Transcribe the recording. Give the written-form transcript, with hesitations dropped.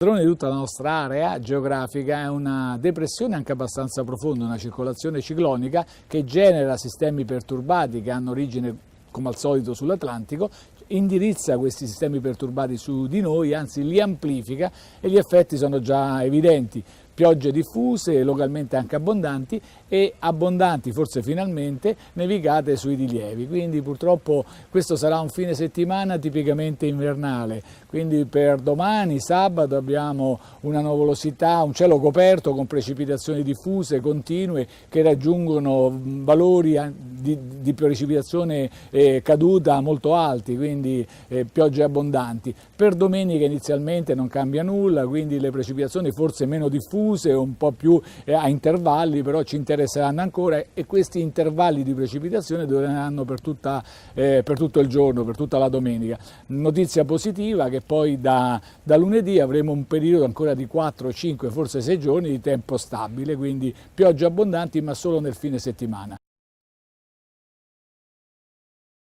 Di tutta la nostra area geografica è una depressione anche abbastanza profonda, una circolazione ciclonica che genera sistemi perturbati che hanno origine come al solito sull'Atlantico, indirizza questi sistemi perturbati su di noi, anzi li amplifica e gli effetti sono già evidenti. Piogge diffuse, localmente anche abbondanti e abbondanti, forse finalmente, nevicate sui rilievi. Quindi purtroppo questo sarà un fine settimana tipicamente invernale. Quindi per domani, sabato, abbiamo una nuvolosità, un cielo coperto con precipitazioni diffuse, continue, che raggiungono valori di precipitazione caduta molto alti, quindi piogge abbondanti. Per domenica inizialmente non cambia nulla, quindi le precipitazioni forse meno diffuse, un po' più a intervalli, però ci interesseranno ancora e questi intervalli di precipitazione dureranno per tutto il giorno, per tutta la domenica. Notizia positiva che poi da lunedì avremo un periodo ancora di 4, 5, forse 6 giorni di tempo stabile, quindi piogge abbondanti ma solo nel fine settimana.